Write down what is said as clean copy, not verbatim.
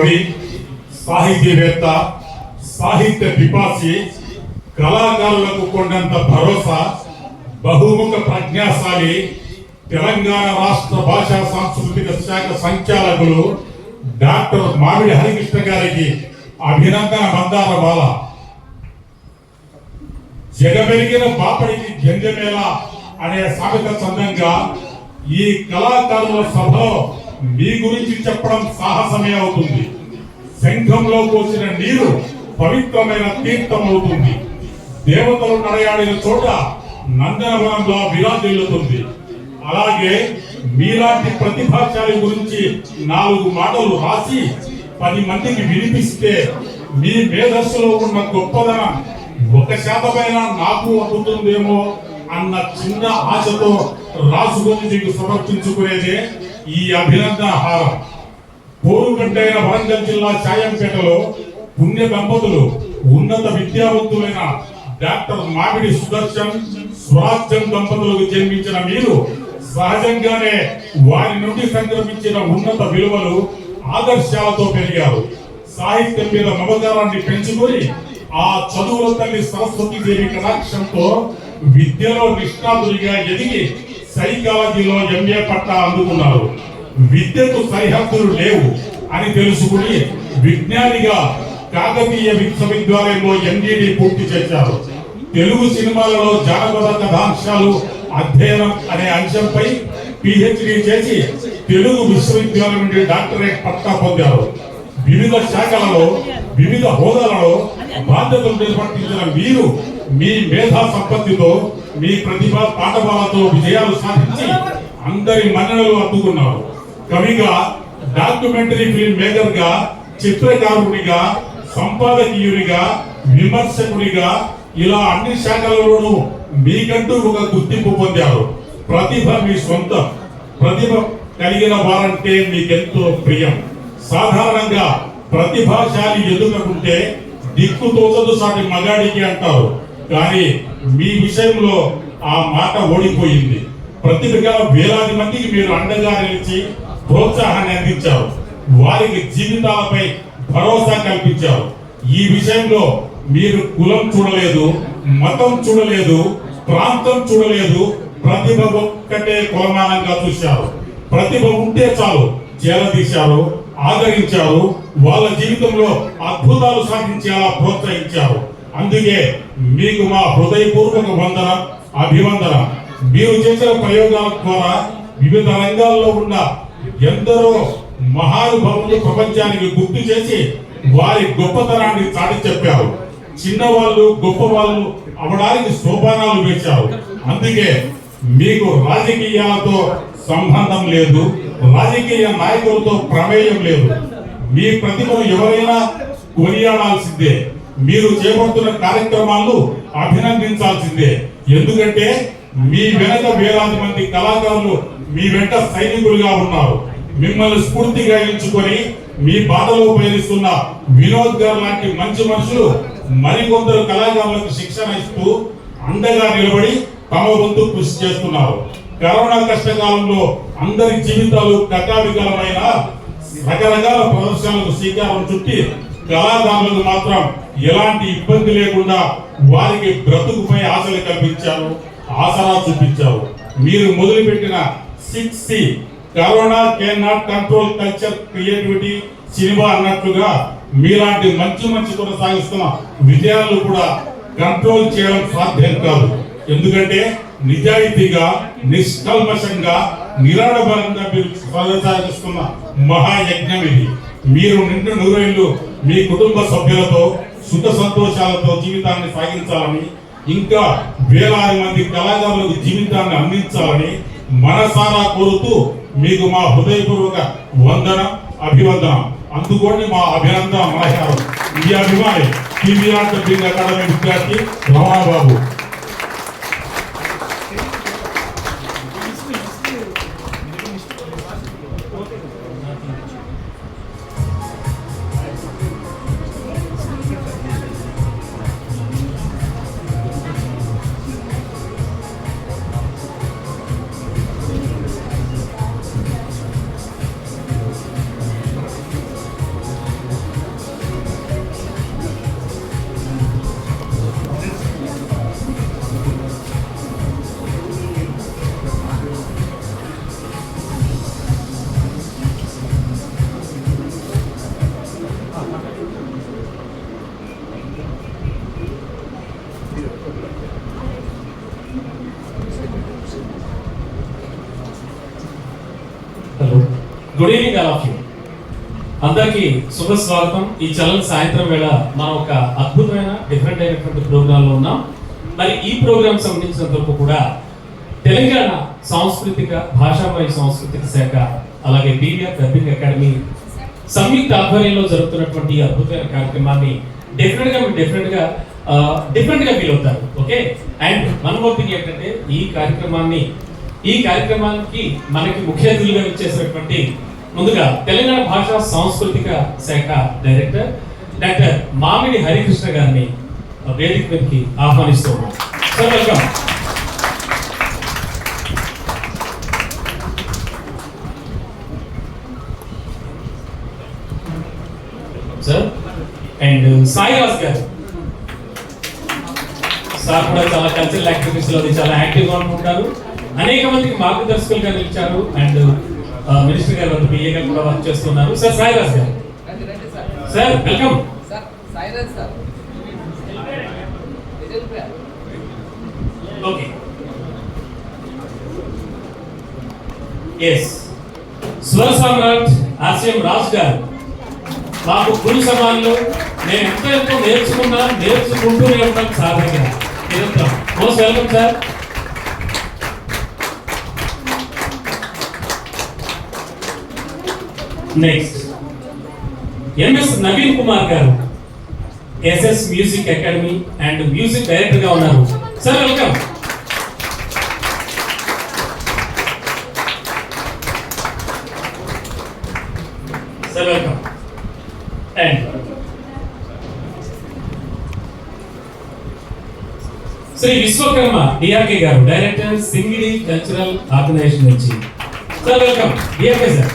కవి, సాహితీవేత్త, సాహిత్య పిపాసి, కళాకారులకు కొండంత భరోసా, బహుముఖ ప్రజ్ఞాశాలి, తెలంగాణ రాష్ట్ర భాషా సాంస్కృతిక శాఖ సంచాలకులు డాక్టర్ మామిడి హరికృష్ణ గారికి అభినందన మందార బాల. జగమెరిగిన పాపడికి జంజమేళ అనే సామెత చందంగా ఈ కళాకారుల సభలో మీ గురించి చెప్పడం సాహసమే అవుతుంది. శంఖంలో పోసిన నీరు పవిత్రమైన తీర్థం అవుతుంది. దేవతలు నడయాడిన చోట నందనవనంలో విరాజిల్లుతుంది. అలాగే మీలాంటి ప్రతిభాశాలి గురించి 4 మాటలు రాసి 10 మందికి వినిపిస్తే మీ మేధస్సులో ఉన్న గొప్పదనం 1% నాకు అందుతుందేమో అన్న చిన్న ఆశతో రాసుకొని మీకు సమర్పించుకునేదే ఈ అభినందన హారం. పోరుగడ్డైన వరంగల్ జిల్లా చాయంపేటలో పుణ్య దంపతులు, ఉన్నత విద్యావంతులైన డాక్టర్ మామిడి సుదర్శన్, స్వరాజ్యం దంపతులకు జన్మించిన మీరు సహజంగానే వారి నుండి సంక్రమించిన ఉన్నత విలువలు, ఆదర్శాలతో పెరిగారు. సాహిత్యం మీద మమకారాన్ని పెంచుకొని ఆ చదువుల తల్లి సరస్వతి దేవి కటాక్షంతో విద్యలో నిష్ణాతుడిగా ఎదిగి సైకాలజీలో ఎంఏ పట్టా అందుకున్నారు. విద్యకు సరిహద్దులు లేవు అని తెలుసుకుని విజ్ఞానిగా కాకతీయ విశ్వవిద్యాలయంలో ఎండీడీ పూర్తి చేశారు. తెలుగు సినిమాలలో జానపద కథాంశాలు అధ్యయనం అనే అంశంపై పిహెచ్డి చేసి తెలుగు విశ్వవిద్యాలయం నుండి డాక్టరేట్ పట్టా పొందారు. వివిధ శాఖలలో, వివిధ హోదాలలో బాధ్యతలు నిర్వర్తించిన మీరు మీ మేధా సంపత్తితో, మీ ప్రతిభా పాఠవాలతో విజయాలు సాధించి అందరి మన్ననలు అందుకున్నారు. కవిగా, డాక్యుమెంటరీ ఫిల్మ్ మేకర్ గా, చిత్రకారుడిగా, సంపాదకీయునిగా, విమర్శకుడిగా ఇలా అన్ని శాఖలలోనూ మీకంటూ ఒక గుర్తింపు పొందారు. ప్రతిభ మీ సొంతం. ప్రతిభ కలిగిన వారంటే మీకెంతో ప్రియం. సాధారణంగా ప్రతిభాశాలి ఎదుగుకుంటే దిక్కు తోచదు సాటి మగాడికి అంటారు. కానీ మీ విషయంలో ఆ మాట ఓడిపోయింది. ప్రతిభగా వేలాది మందికి మీరు అండగా నిలిచి ప్రోత్సాహాన్ని అందించారు. వారికి జీవితాలపై భరోసా కల్పించారు. ఈ విషయంలో మీరు కులం చూడలేదు, మతం చూడలేదు, ప్రాంతం చూడలేదు. ప్రతిభ ఒక్కటే కొలమానంగా చూశారు. ప్రతిభ ఉంటే చాలు చేరదీశారు, ఆదరించారు. వాళ్ళ జీవితంలో అద్భుతాలు సాధించేలా ప్రోత్సహించారు. అందుకే మీకు మా హృదయపూర్వక వందనం, అభివందనం. మీరు చేసిన ప్రయోగాల ద్వారా వివిధ రంగాల్లో ఉన్న ఎందరో మహానుభావులు ప్రపంచానికి గుర్తు చేసి వారి గొప్పతనాన్ని చాటి చెప్పారు. చిన్నవాళ్ళు గొప్పవాళ్ళు అవడానికి సోపానాలు వేశారు. అందుకే మీకు రాజకీయాలతో సంబంధం లేదు, రాజకీయ నాయకులతో ప్రమేయం లేదు. మీ ప్రతిభను ఎవరైనా కొనియాడాల్సిందే. మీరు చేపడుతున్న కార్యక్రమాలను అభినందించాల్సిందే. ఎందుకంటే మీ వెనక వేలాది మంది కళాకారులు మీ వెంట సైనికులుగా ఉన్నారు. మిమ్మల్ని స్ఫూర్తిగా ఎంచుకొని మీ బాటలో పయనిస్తున్న వినోద్ గారు లాంటి మంచి మనుషులు మరికొందరు కళాకారులకు శిక్షణ ఇస్తూ అండగా నిలబడి తమ వంతు కృషి చేస్తున్నారు. కరోనా కష్టకాలంలో అందరి జీవితాలు కకావికలమైన రకరకాల ప్రదర్శనలకు శ్రీకారం చుట్టి కళాకారులకు మాత్రం ఎలాంటి ఇబ్బంది లేకుండా వారికి బ్రతుకుపై ఆశలు కల్పించారు, ఆసరా చూపించారు. మీరు మొదలుపెట్టిన 6C corona can not control culture, creativity, cinema అన్నట్లుగా మీలాంటి మంచి కొనసాగిస్తున్న విజయాలు కూడా కంట్రోల్ చేయడం సాధ్యం కాదు. ఎందుకంటే నిజాయితీగా, నిష్కల్మషంగా, నిరాడంబరంగా మీరు కొనసాగిస్తున్న మహాయజ్ఞం ఇది. మీరు నిండు నూరేళ్లు మీ కుటుంబ సభ్యులతో సుఖ సంతోషాలతో జీవితాన్ని సాగించాలని, ఇంకా వేలాది మంది కళాకారులకు జీవితాన్ని అందించాలని మనసారా కోరుతూ మీకు మా హృదయపూర్వక వందనం, అభివందనం. అందుకోండి మా అభినందన మనహారం. ఈ అభిమాని టీవీఆర్ డబ్బింగ్ అకాడమీ విద్యార్థి Ramana Babu. Evening all of you. అందరికీ శుభ స్వాగతం. ఈ చలన సాయంత్రం వేళ మనం ఒక అద్భుతమైన డిఫరెంట్ అయినటువంటి ప్రోగ్రామ్ లో ఉన్నాం. మరి ఈ ప్రోగ్రామ్ సంబంధించినంత వరకు కూడా తెలంగాణ సాంస్కృతిక భాషామయ సాంస్కృతిక శాఖ అలాగే పీవీఆర్ డబ్బింగ్ అకాడమీ సంయుక్త ఆధ్వర్యంలో జరుగుతున్నటువంటి ఈ అద్భుతమైన కార్యక్రమాన్ని డిఫరెంట్ గా ఫీల్ అవుతారు. Okay, and one more thing ఏంటంటే ఈ కార్యక్రమానికి మనకి ముఖ్య అతిథులుగా ఇచ్చేసినటువంటి ముందుగా తెలంగాణ భాషా సాంస్కృతిక శాఖ డైరెక్టర్ డాక్టర్ మామిడి హరికృష్ణ గారిని వేదిక మీదకి ఆహ్వానిస్తూ ఉన్నాం. Sir welcome. Sir and Sairaj గారు సార్ కూడా చాలా కల్చరల్ యాక్టివిటీస్ లో చాలా యాక్టివ్ గా ఉంటారు. అనేక మందికి మార్గదర్శకులుగా నిలిచారు అండ్ మినిస్టర్ గారు వద్ద పిఏ గారు కూడా వర్క్ చేస్తున్నారు. సార్ సాయిరాజ్ గారు సార్ వెల్కమ్. ఓకే, ఎస్, స్వర సామ్రాట్ ఆర్సిఎం రాజ్ గారు మాకు గురు సమానంలో నేను ఎంతో నేర్చుకుంటూనే ఉంటాం సార్ దగ్గర నిరంతరం. Most welcome sir. Next MS Naveen Kumar garu SS music academy and music director గా ఉన్నారు. Sir welcome. Sir welcome. And Shri Vishwakarma DRK garu director Singidi cultural organisation నుంచి. Sir welcome DRK sir.